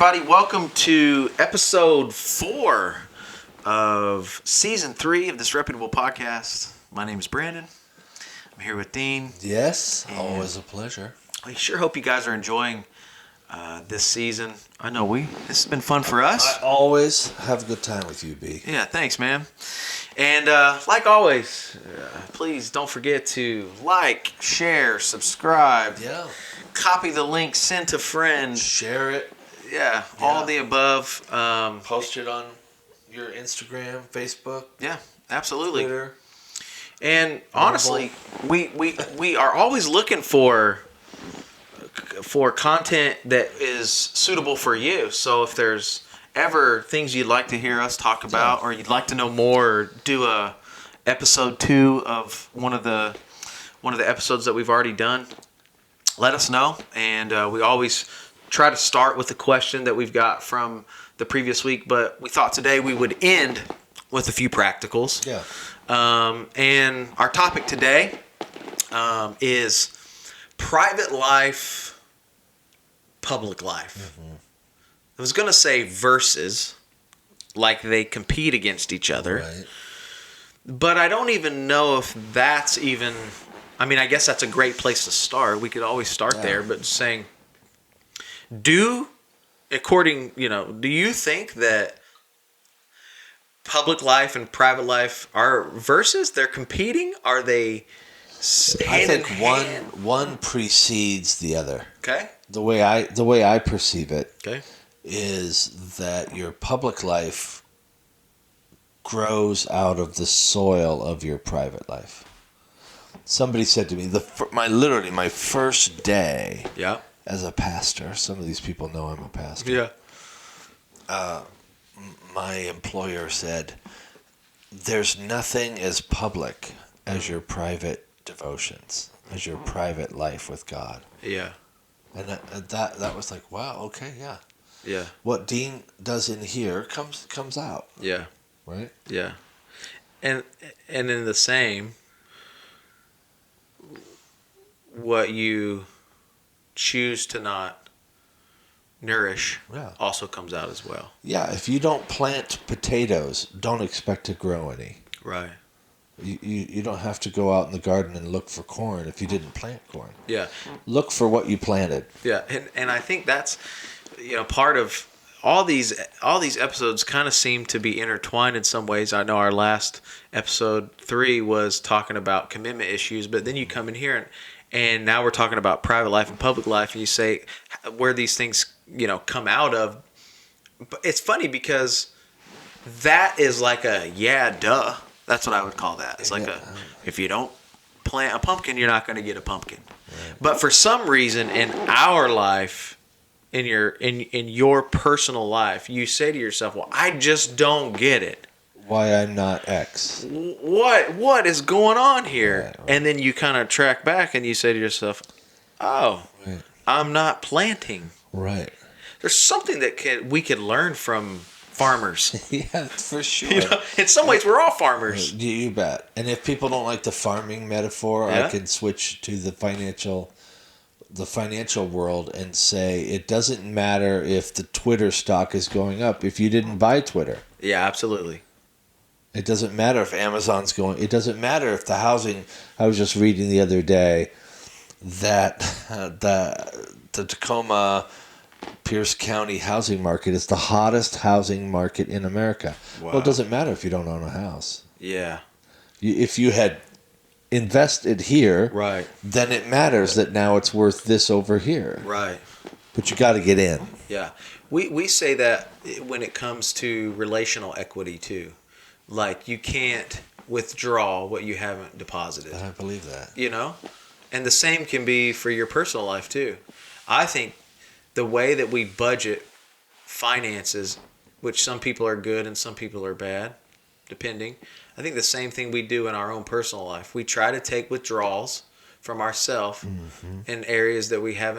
everybody. Welcome to episode 4 of season 3 of Disreputable podcast. My name is Brandon. I'm here with Dean. Yes, always a pleasure. I sure hope you guys are enjoying this season. I know this has been fun for us. I always have a good time with you, B. Yeah, thanks, man. And like always, please don't forget to like, share, subscribe. Yeah. Copy the link, send to friends. Share it. Yeah, all the above. Post it on your Instagram, Facebook. Yeah, absolutely. Twitter. And honestly, we are always looking for content that is suitable for you. So if there's ever things you'd like to hear us talk about, or you'd like to know more, or do a episode 2 of one of the episodes that we've already done, let us know. And we always try to start with the question that we've got from the previous week, but we thought today we would end with a few practicals. Yeah. And our topic today is private life, public life. Mm-hmm. I was going to say versus, like they compete against each other. Right. But I don't even know if that's even... I mean, I guess that's a great place to start. We could always start there, but saying... Do you think that public life and private life are versus? They're competing? Are they hand in hand? one precedes the other. Okay. The way I perceive it, okay, is that your public life grows out of the soil of your private life. Somebody said to me, my first day. Yeah. As a pastor, some of these people know I'm a pastor. Yeah. My employer said, there's nothing as public as your private devotions, as your private life with God. Yeah. And that was like, wow, okay, yeah. Yeah. What Dean does in here comes out. Yeah. Right? Yeah. And in the same, what you choose to not nourish also comes out as well. Yeah, if you don't plant potatoes, don't expect to grow any. Right. You don't have to go out in the garden and look for corn if you didn't plant corn. Yeah. Look for what you planted. Yeah, and I think that's part of all these episodes kind of seem to be intertwined in some ways. I know our last episode 3 was talking about commitment issues, but then you come in here and now we're talking about private life and public life, and you say where these things, come out of. But it's funny because that is like duh. That's what I would call that. It's like if you don't plant a pumpkin, you're not going to get a pumpkin. Right. But for some reason in our life, in your personal life, you say to yourself, well, I just don't get it. Why I'm not X. What is going on here? Right. And then you kind of track back and you say to yourself, oh, right. I'm not planting. Right. There's something that we could learn from farmers. Yeah, for sure. In some ways, we're all farmers. You bet. And if people don't like the farming metaphor, I can switch to the financial world and say it doesn't matter if the Twitter stock is going up if you didn't buy Twitter. Yeah, absolutely. It doesn't matter if Amazon's going. It doesn't matter if the housing. I was just reading the other day that the Tacoma Pierce County housing market is the hottest housing market in America. Wow. Well, it doesn't matter if you don't own a house. Yeah. If you had invested here, right, then it matters that now it's worth this over here. Right. But you got to get in. Yeah. We say that when it comes to relational equity too. Like you can't withdraw what you haven't deposited. I believe that. And the same can be for your personal life too. I think the way that we budget finances, which some people are good and some people are bad, depending. I think the same thing we do in our own personal life. We try to take withdrawals from ourselves in areas that we have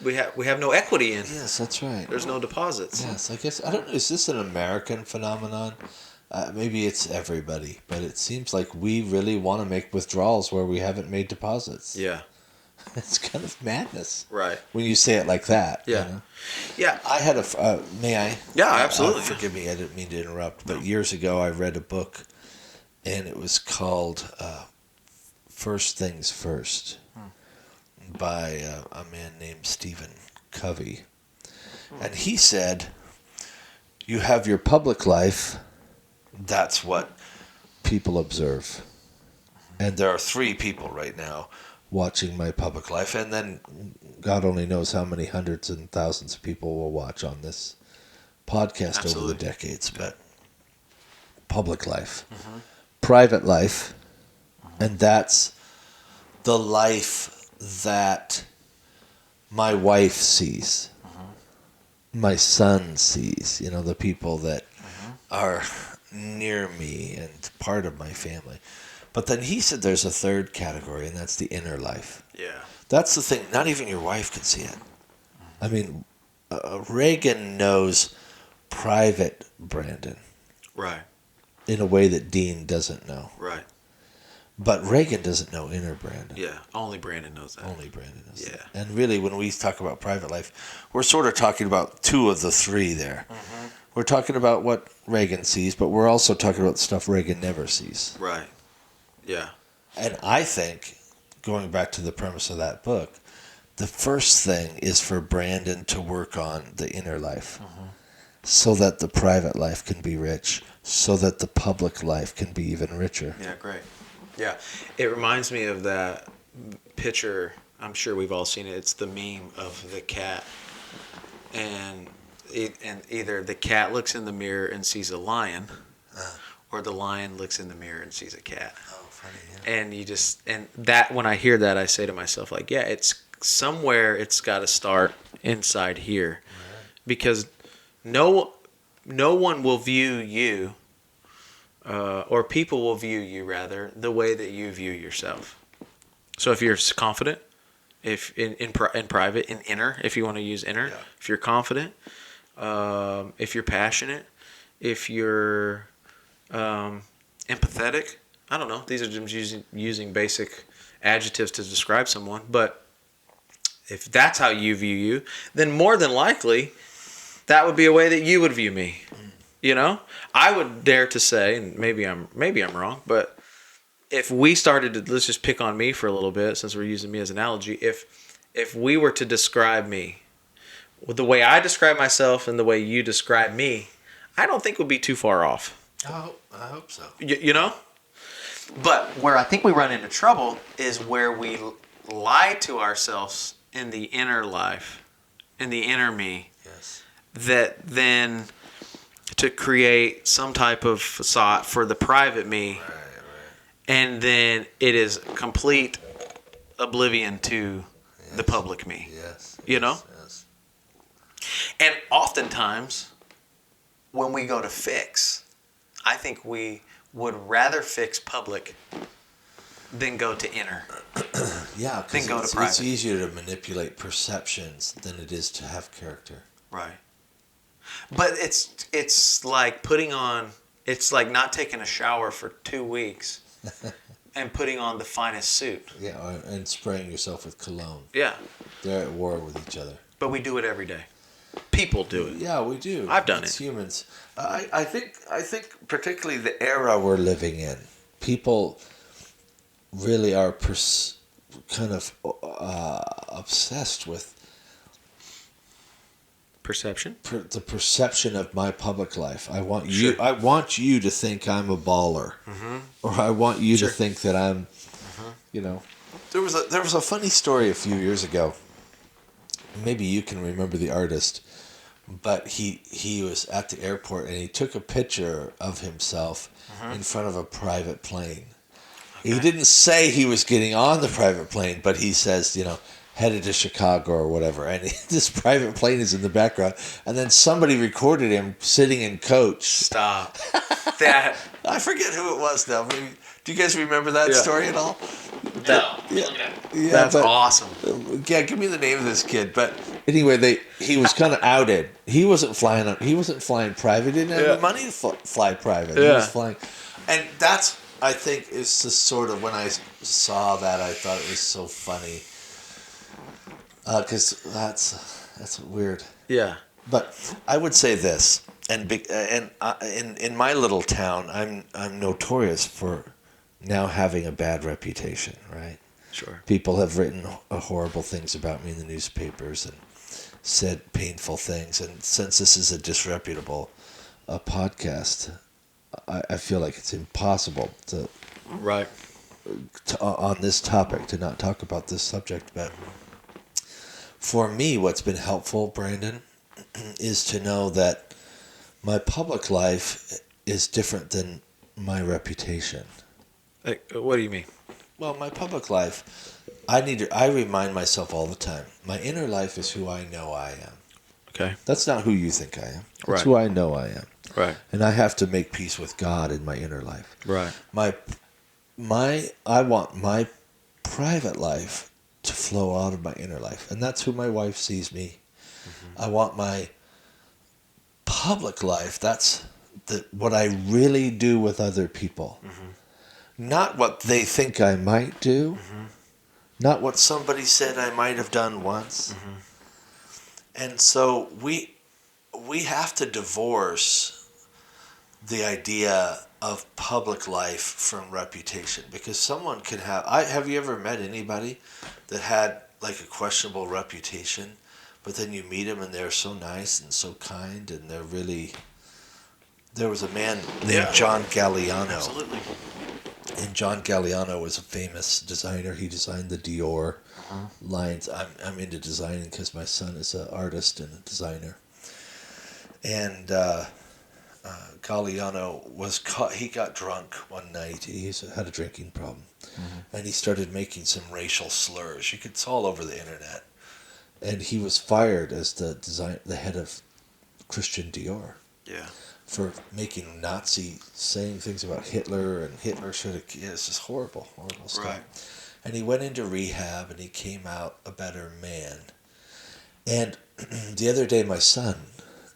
no equity in. Yes, that's right. There's no deposits. Yes, I guess I don't know. Is this an American phenomenon? Maybe it's everybody, but it seems like we really want to make withdrawals where we haven't made deposits. Yeah. It's kind of madness. Right. When you say it like that. Yeah. You know? Yeah. I had may I? Yeah, absolutely. Forgive me, I didn't mean to interrupt, but years ago I read a book, and it was called First Things First by a man named Stephen Covey. And he said, you have your public life, that's what people observe. And there are 3 people right now watching my public life, and then God only knows how many hundreds and thousands of people will watch on this podcast over the decades. But public life, private life, and that's the life that my wife sees, my son sees, you know, the people that are near me and part of my family. But then he said there's a 3rd category, and that's the inner life. Yeah. That's the thing. Not even your wife can see it. I mean, Reagan knows private Brandon. Right. In a way that Dean doesn't know. Right. But Reagan doesn't know inner Brandon. Yeah. Only Brandon knows that. Only Brandon knows that. Yeah. And really, when we talk about private life, we're sort of talking about 2 of the 3 there. We're talking about what Reagan sees, but we're also talking about stuff Reagan never sees. Right. Yeah. And I think, going back to the premise of that book, the first thing is for Brandon to work on the inner life so that the private life can be rich, so that the public life can be even richer. Yeah, great. Yeah. It reminds me of that picture. I'm sure we've all seen it. It's the meme of the cat. And either the cat looks in the mirror and sees a lion, or the lion looks in the mirror and sees a cat. Oh, funny, yeah. And that, when I hear that, I say to myself, like, yeah, it's somewhere it's got to start inside here. Right. Because no one will view you, or people will view you, rather, the way that you view yourself. So if you're confident, if in private, in inner, if you want to use inner, if you're confident, if you're passionate, if you're empathetic, I don't know. These are just using basic adjectives to describe someone. But if that's how you view you, then more than likely, that would be a way that you would view me. You know, I would dare to say, and maybe I'm wrong, but if we started to, let's just pick on me for a little bit, since we're using me as an analogy. If we were to describe me, the way I describe myself and the way you describe me, I don't think would be too far off. I hope so. You know? But where I think we run into trouble is where we lie to ourselves in the inner life, in the inner me. Yes. That then, to create some type of facade for the private me, Right. and then it is complete oblivion to the public me. Yes. You know? Yes. And oftentimes, when we go to fix, I think we would rather fix public than go to inner. Yeah, Then go to because private. it's easier to manipulate perceptions than it is to have character. Right. But it's like putting on, it's like not taking a shower for 2 weeks and putting on the finest suit. Yeah, and spraying yourself with cologne. Yeah. They're at war with each other. But we do it every day. People do it. Yeah, we do. I've done It's it. humans. I think particularly the era we're living in, people really are kind of obsessed with Perception? the perception of my public life. I want Sure. you. I want you to think I'm a baller, or I want you to think that I'm. You know, there was a funny story a few years ago. Maybe you can remember the artist, but he was at the airport and he took a picture of himself in front of a private plane. Okay. He didn't say he was getting on the private plane, but he says, you know, headed to Chicago or whatever, and this private plane is in the background, and then somebody recorded him sitting in coach. Stop. That. I forget who it was now. Maybe, do you guys remember that story at all? No. Yeah, That's awesome. Yeah, give me the name of this kid. But anyway, he was kind of outed. He wasn't flying private. He didn't have the money to fly private. He was flying, and that's, I think, is the sort of, when I saw that, I thought it was so funny. Because that's weird. Yeah. But I would say this, in my little town, I'm notorious for now having a bad reputation, right? Sure. People have written horrible things about me in the newspapers and said painful things. And since this is a disreputable podcast, I feel like it's impossible Right. on this topic to not talk about this subject. But for me, what's been helpful, Brandon, is to know that my public life is different than my reputation. Like, what do you mean? Well, my public life, I remind myself all the time. My inner life is who I know I am. Okay. That's not who you think I am. That's Right. who I know I am. Right. And I have to make peace with God in my inner life. Right. I want my private life to flow out of my inner life. And that's who my wife sees me. I want my public life, that's what I really do with other people. Not what they think I might do. Not what somebody said I might have done once. And so we have to divorce the idea of public life from reputation, because someone can have you ever met anybody that had like a questionable reputation, but then you meet them and they're so nice and so kind, and there was a man named John Galliano. Absolutely. And John Galliano was a famous designer. He designed the Dior lines. I'm into designing because my son is an artist and a designer. And Galliano he got drunk one night. He had a drinking problem. And he started making some racial slurs. It's all over the internet. And he was fired as the head of Christian Dior. Yeah. For making saying things about Hitler, and Hitler should have. Yeah, it's just horrible stuff. Right. And he went into rehab, and he came out a better man. And the other day, my son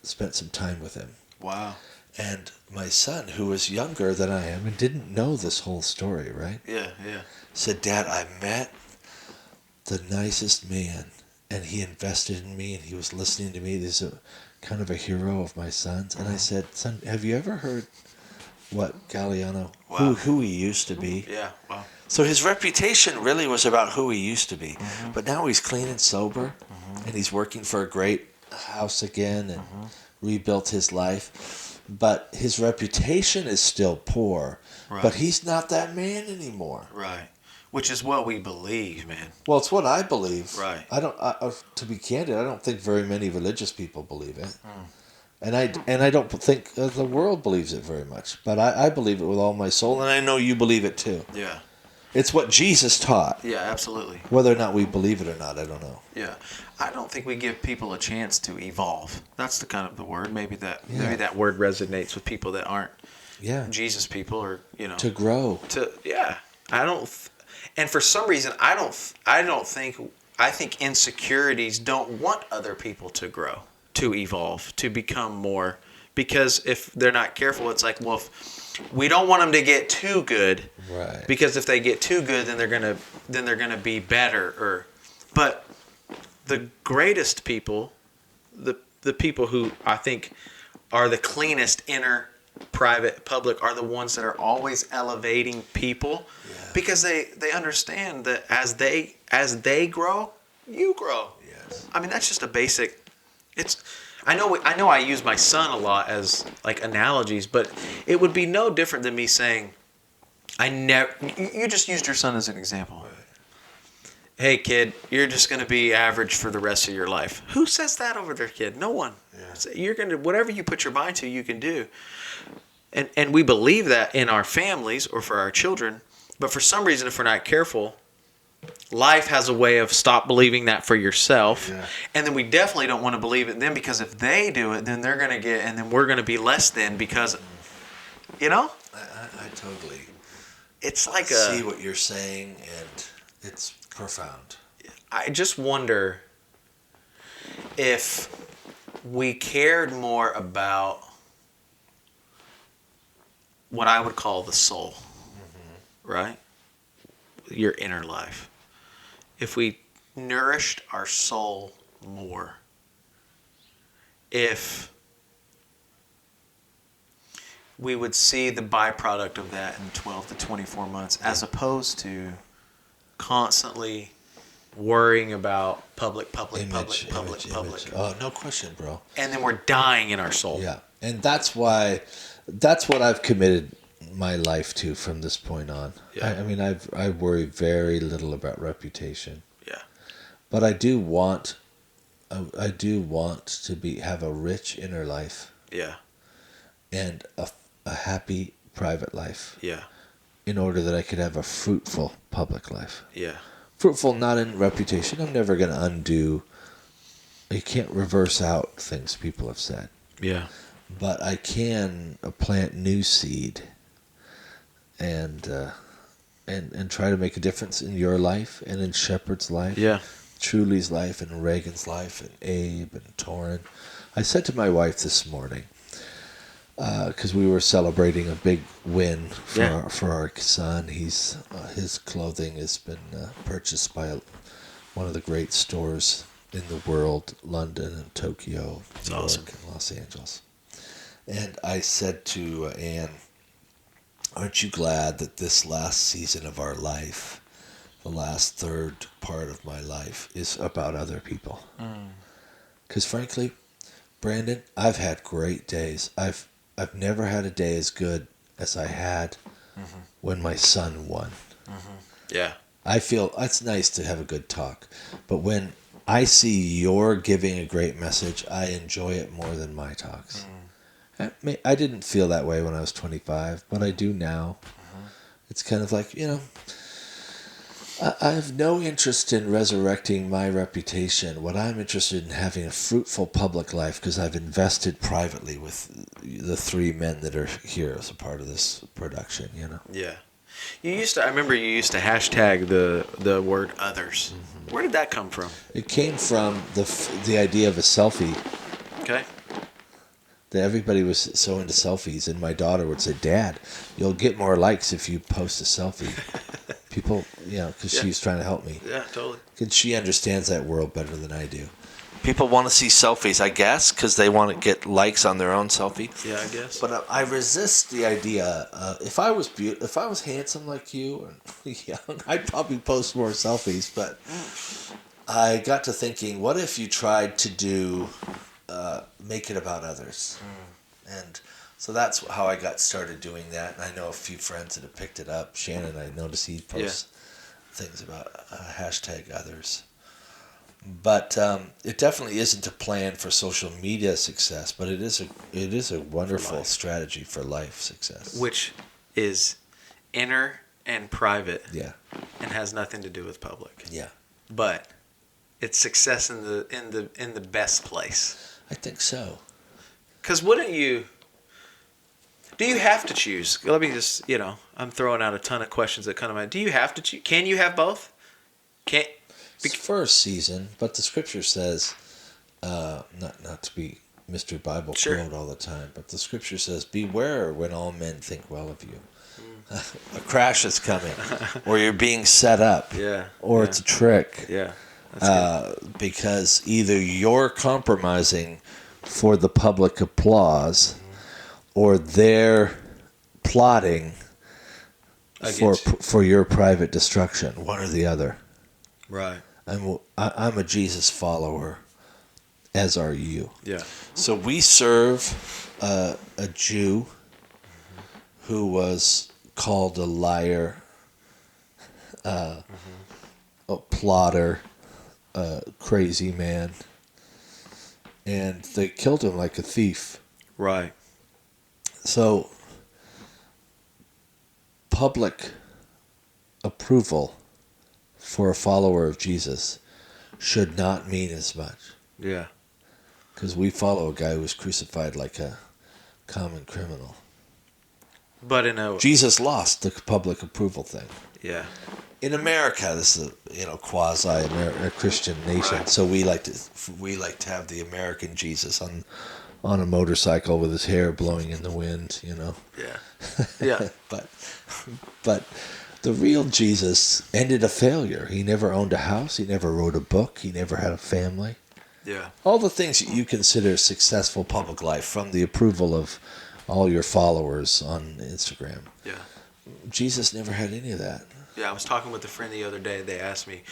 spent some time with him. Wow. And my son, who was younger than I am and didn't know this whole story, right? Yeah. Yeah. Said, "Dad, I met the nicest man, and he invested in me, and he was listening to me. This is kind of a hero of my son's." And I said, "Son, have you ever heard what Galliano, who he used to be?" Yeah. Wow. So his reputation really was about who he used to be. But now he's clean and sober, and he's working for a great house again, and rebuilt his life. But his reputation is still poor. Right. But he's not that man anymore. Right. Which is what we believe, man. Well, it's what I believe. Right. To be candid, I don't think very many religious people believe it. And I don't think the world believes it very much. But I believe it with all my soul, and I know you believe it too. Yeah. It's what Jesus taught. Yeah, absolutely. Whether or not we believe it or not, I don't know. Yeah. I don't think we give people a chance to evolve. That's the kind of the word. Maybe that word resonates with people that aren't Jesus people, or to grow. And for some reason I think insecurities don't want other people to grow, to evolve, to become more, because if they're not careful, it's like, well, we don't want them to get too good, right? Because if they get too good, then they're gonna be better. But the greatest people, the people who I think are the cleanest inner, private, public, are the ones that are always elevating people, because they understand that as they grow, you grow. Yes. I mean, that's just a basic. I know I use my son a lot as like analogies, but it would be no different than me saying, you just used your son as an example. Right. Hey kid, you're just going to be average for the rest of your life. Who says that over their kid? No one. Yeah. You're going to, whatever you put your mind to, you can do. And we believe that in our families or for our children, but for some reason, if we're not careful, life has a way of stop believing that for yourself. Yeah. And then we definitely don't want to believe it then, because if they do it, then they're going to get, and then we're going to be less than, because, I totally. It's like see what you're saying, and it's profound. I just wonder if we cared more about what I would call the soul, right? Your inner life. If we nourished our soul more if we would see the byproduct of that in 12 to 24 months, as opposed to constantly worrying about public. Image. Oh, no question, bro. And then we're dying in our soul. Yeah, and that's what I've committed my life to from this point on. Yeah. I mean, I worry very little about reputation. Yeah. But I do want to have a rich inner life. Yeah. And a happy private life. Yeah. In order that I could have a fruitful public life. Yeah. Fruitful not in reputation. I'm never going to undo. You can't reverse out things people have said. Yeah. But I can plant new seed and try to make a difference in your life and in Shepard's life. Yeah. Truly's life and Reagan's life and Abe and Torin. I said to my wife this morning, because we were celebrating a big win for our son. His clothing has been purchased by one of the great stores in the world, London and Tokyo, New York, and Los Angeles. And I said to Anne, aren't you glad that this last season of our life, the last third part of my life, is about other people? Because frankly, Brandon, I've had great days. I've never had a day as good as I had when my son won. Yeah. I feel it's nice to have a good talk, but when I see you're giving a great message, I enjoy it more than my talks. I didn't feel that way when I was 25, but I do now. It's kind of like, I have no interest in resurrecting my reputation. What I'm interested in having a fruitful public life, because I've invested privately with the three men that are here as a part of this production, Yeah. I remember you used to hashtag the word others. Where did that come from? It came from the idea of a selfie. Okay. That everybody was so into selfies, and my daughter would say, Dad, you'll get more likes if you post a selfie. People, because she was trying to help me. Yeah, totally. Because she understands that world better than I do. People want to see selfies, I guess, because they want to get likes on their own selfie. Yeah, I guess. But I resist the idea. If I was handsome like you and young, I'd probably post more selfies. But I got to thinking, what if you tried to make it about others? And so that's how I got started doing that. And I know a few friends that have picked it up. Shannon, I noticed he posts things about hashtag others. But it definitely isn't a plan for social media success, but it is a wonderful strategy for life success. Which is inner and private. Yeah. And has nothing to do with public. Yeah. But it's success in the best place. I think so. Because wouldn't you? Do you have to choose? Let me just, I'm throwing out a ton of questions that come to mind. Do you have to choose? Can you have both? It's for a season, but the scripture says, not to be Mr. Bible quote all the time, but the scripture says, beware when all men think well of you. A crash is coming, or you're being set up, or it's a trick. Yeah. Because either you're compromising for the public applause, or they're plotting for your private destruction, one or the other. Right. I'm a Jesus follower, as are you. Yeah. So we serve a Jew who was called a liar, a plotter, a crazy man, and they killed him like a thief. Right. So public approval for a follower of Jesus should not mean as much. Yeah. Because we follow a guy who was crucified like a common criminal. But Jesus lost the public approval thing. Yeah. In America, this is a quasi Christian nation, right. So we like to have the American Jesus on a motorcycle with his hair blowing in the wind, Yeah. Yeah. but The real Jesus ended a failure. He never owned a house. He never wrote a book. He never had a family. Yeah. All the things that you consider successful public life, from the approval of all your followers on Instagram. Yeah. Jesus never had any of that. Yeah, I was talking with a friend the other day. They asked me,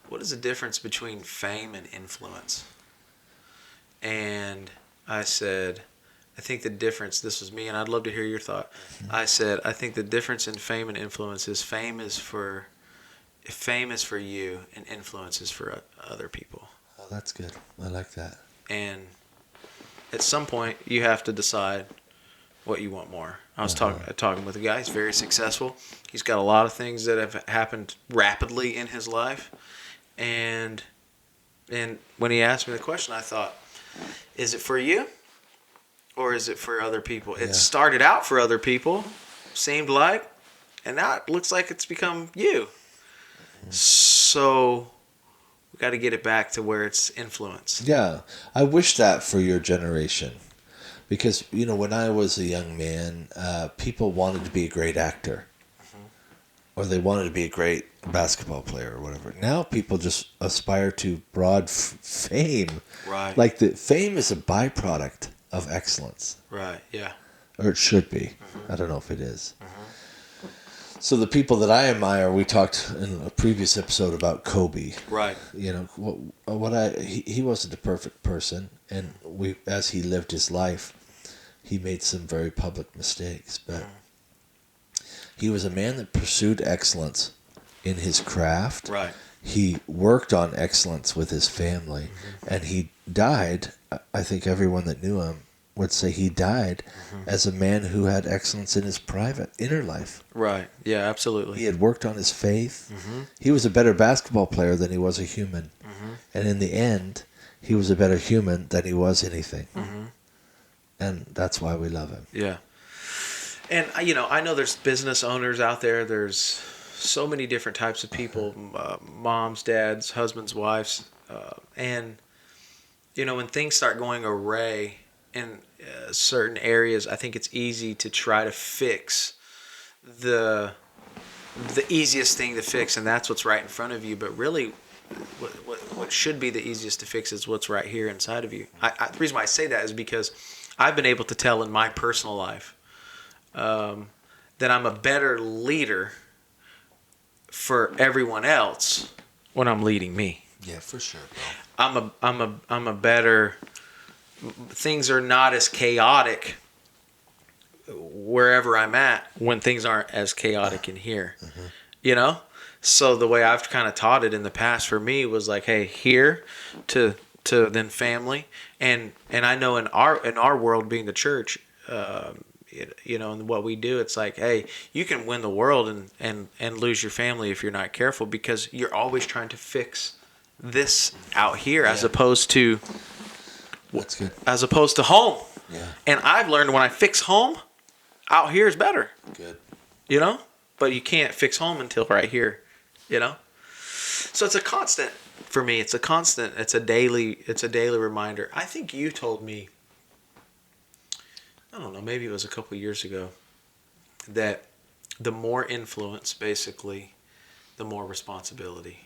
what is the difference between fame and influence? And I said, I think the difference, this was me, and I'd love to hear your thought. I said, I think the difference in fame and influence is fame is for you and influence is for other people. Oh, that's good. I like that. And at some point, you have to decide what you want more. I was talking with a guy. He's very successful. He's got a lot of things that have happened rapidly in his life. And when he asked me the question, I thought, is it for you? Or is it for other people? It started out for other people, seemed like, and now it looks like it's become you. So we got to get it back to where it's influence. Yeah, I wish that for your generation. Because, when I was a young man, people wanted to be a great actor. Or they wanted to be a great basketball player or whatever. Now people just aspire to broad fame. Right. Like the fame is a byproduct of excellence. Right, yeah. Or it should be. I don't know if it is. So the people that I admire, we talked in a previous episode about Kobe. Right. He wasn't a perfect person, and as he lived his life, he made some very public mistakes, but he was a man that pursued excellence in his craft. Right. He worked on excellence with his family, and he died. I think everyone that knew him would say he died as a man who had excellence in his private, inner life. Right. Yeah, absolutely. He had worked on his faith. He was a better basketball player than he was a human. And in the end, he was a better human than he was anything. And that's why we love him. Yeah. And, I know there's business owners out there. There's so many different types of people, moms, dads, husbands, wives. And, when things start going awry in certain areas, I think it's easy to try to fix the easiest thing to fix, and that's what's right in front of you. But really, what should be the easiest to fix is what's right here inside of you. The reason why I say that is because I've been able to tell in my personal life that I'm a better leader for everyone else when I'm leading me. Yeah, for sure, bro. I'm a better. Things are not as chaotic wherever I'm at when things aren't as chaotic in here. So the way I've kind of taught it in the past for me was like, hey, here to then family, and I know in our world, being the church, and what we do, it's like, hey, you can win the world and lose your family if you're not careful, because you're always trying to fix this out here as opposed to that's good. As opposed to home. Yeah. And I've learned when I fix home, out here is better. Good. But you can't fix home until right here. So it's a constant for me. It's a daily reminder. I think you told me, I don't know, maybe it was a couple of years ago, that the more influence, basically, the more responsibility.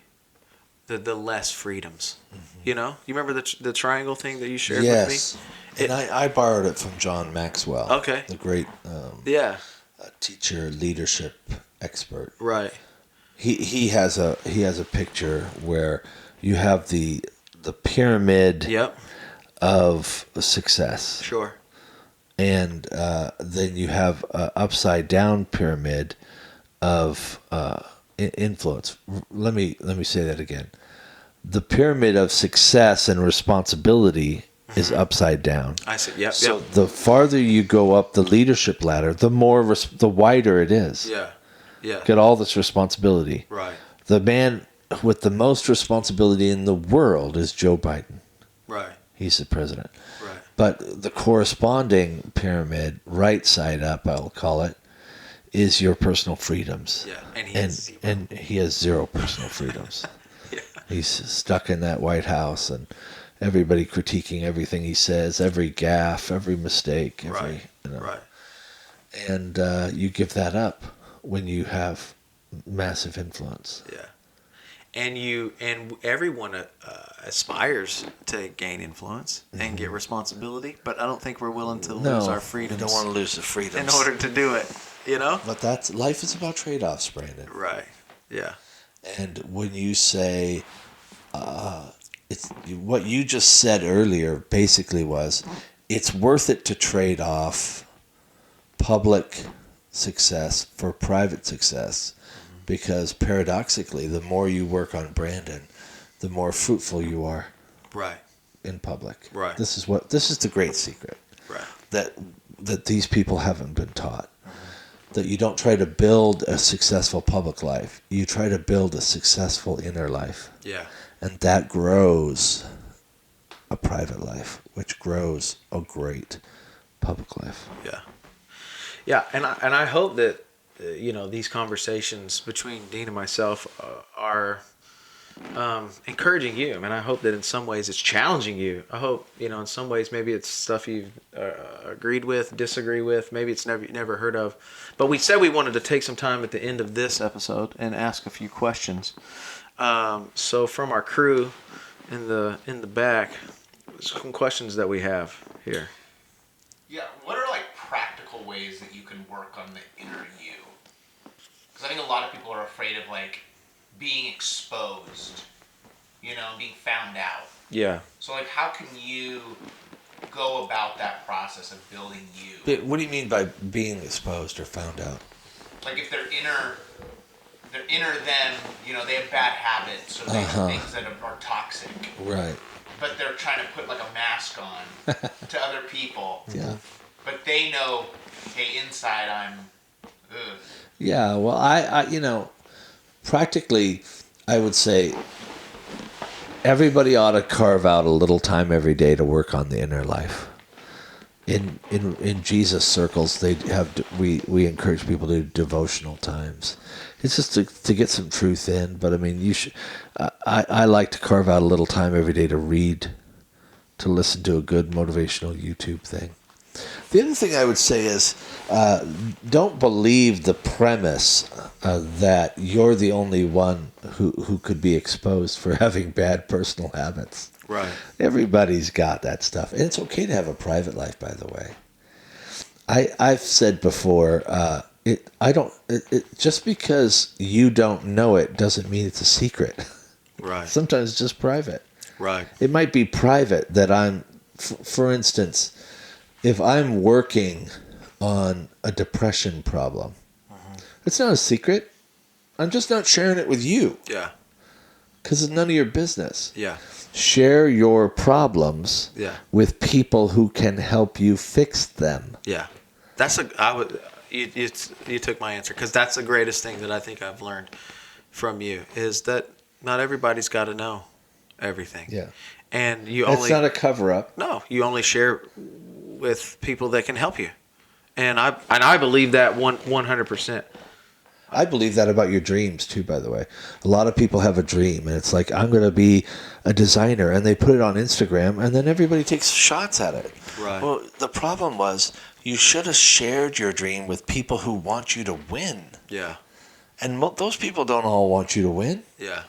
The less freedoms. You remember the triangle thing that you shared with me? And I borrowed it from John Maxwell. Okay. The great teacher, leadership expert. Right. He has a picture where you have the pyramid of success. Sure. And then you have an upside down pyramid of influence. Let me say that again. The pyramid of success and responsibility is upside down. I see. Yep. So the farther you go up the leadership ladder, the wider it is. Yeah. Yeah. Get all this responsibility. Right. The man with the most responsibility in the world is Joe Biden. Right. He's the president. Right. But the corresponding pyramid, right side up, I'll call it, is your personal freedoms. Yeah. And he has zero personal freedoms. He's stuck in that White House, and everybody critiquing everything he says, every gaffe, every mistake. Right. And you give that up when you have massive influence. Yeah. And everyone aspires to gain influence and get responsibility, but I don't think we're willing to lose our freedoms. We don't want to lose the freedoms in order to do it. But life is about trade-offs, Brandon. Right. Yeah. And when you say, it's what you just said earlier, basically was, it's worth it to trade off public success for private success. Because paradoxically, the more you work on Brandon, the more fruitful you are. Right. In public. Right. This is the great secret. Right. That these people haven't been taught. That you don't try to build a successful public life. You try to build a successful inner life. Yeah. And that grows a private life, which grows a great public life. Yeah. Yeah, and I hope that these conversations between Dean and myself are encouraging you. I mean, I hope that in some ways it's challenging you. I hope, in some ways maybe it's stuff you've agreed with, disagree with, maybe it's never heard of. But we said we wanted to take some time at the end of this episode and ask a few questions. So from our crew in the back, some questions that we have here. Yeah, what are practical ways that you can work on the inner you? Because I think a lot of people are afraid of being exposed, being found out. Yeah. So how can you go about that process of building you? What do you mean by being exposed or found out? If they're inner them, they have bad habits or they do things that are toxic. Right. But they're trying to put a mask on to other people. Yeah. But they know, hey, inside I'm, ugh. Yeah, well, I practically, I would say everybody ought to carve out a little time every day to work on the inner life. In Jesus circles, we encourage people to do devotional times. It's just to get some truth in. But I mean, you should. I like to carve out a little time every day to read, to listen to a good motivational YouTube thing. The other thing I would say is, don't believe the premise that you're the only one who could be exposed for having bad personal habits. Right. Everybody's got that stuff. And it's okay to have a private life, by the way. I've said before, just because you don't know it doesn't mean it's a secret. Right. Sometimes it's just private. Right. It might be private that for instance, if I'm working on a depression problem, it's not a secret. I'm just not sharing it with you. Yeah. Because it's none of your business. Yeah. Share your problems with people who can help you fix them. Yeah. You took my answer, because that's the greatest thing that I think I've learned from you, is that not everybody's got to know everything. Yeah. And it's not a cover-up. No, you only share with people that can help you. And I believe that 100%. I believe that about your dreams too, by the way. A lot of people have a dream and it's like, I'm going to be a designer, and they put it on Instagram and then everybody takes shots at it. Right. Well, the problem was you should have shared your dream with people who want you to win. Yeah. And those people don't all want you to win. Yeah.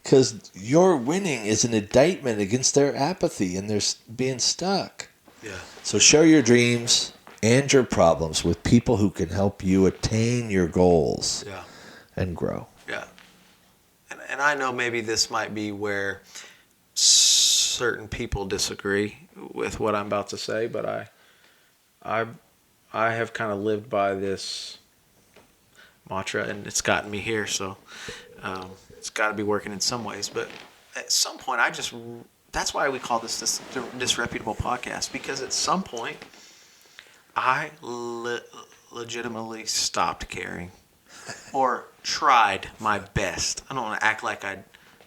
Because your winning is an indictment against their apathy and their being stuck. Yeah. So share your dreams and your problems with people who can help you attain your goals and grow. Yeah. And I know maybe this might be where certain people disagree with what I'm about to say, but I have kind of lived by this mantra, and it's gotten me here, so it's got to be working in some ways. But at some point, that's why we call this Disreputable podcast, because at some point, I legitimately stopped caring, or tried my best. I don't want to act like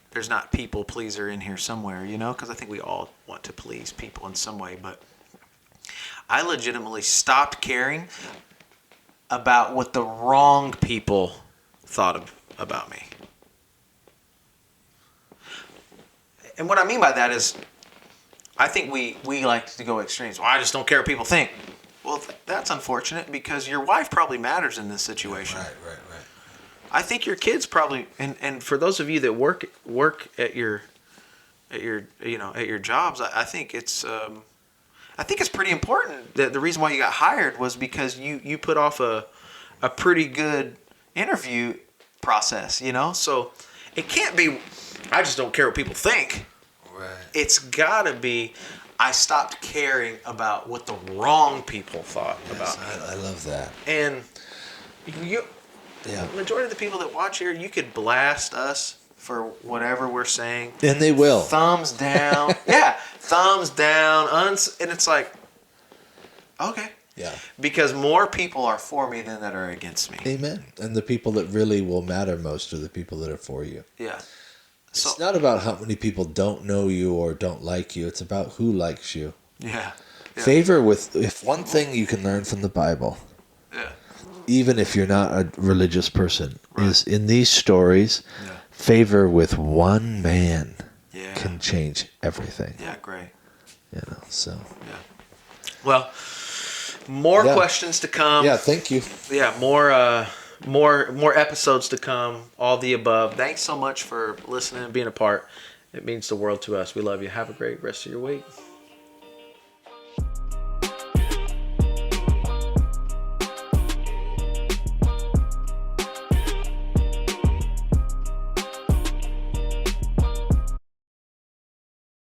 there's not people pleaser in here somewhere, because I think we all want to please people in some way. But I legitimately stopped caring about what the wrong people thought about me. And what I mean by that is, I think we like to go extremes. Well, I just don't care what people think. Well, that's unfortunate, because your wife probably matters in this situation. Right. I think your kids probably, and for those of you that work at your jobs, I think it's pretty important that the reason why you got hired was because you put off a pretty good interview process, so it can't be I just don't care what people think. Right. It's gotta be I stopped caring about what the wrong people thought about me. I love that. And the majority of the people that watch here, you could blast us for whatever we're saying. And they will. Thumbs down. Yeah, thumbs down. And it's like, okay. Yeah. Because more people are for me than that are against me. Amen. And the people that really will matter most are the people that are for you. Yeah. It's not about how many people don't know you or don't like you. It's about who likes you. Yeah. If one thing you can learn from the Bible, even if you're not a religious person, is in these stories, favor with one man can change everything. Yeah, great. So. Yeah. Well, more questions to come. Yeah, thank you. Yeah, more episodes to come, all the above. Thanks so much for listening and being a part. It means the world to us. We love you. Have a great rest of your week.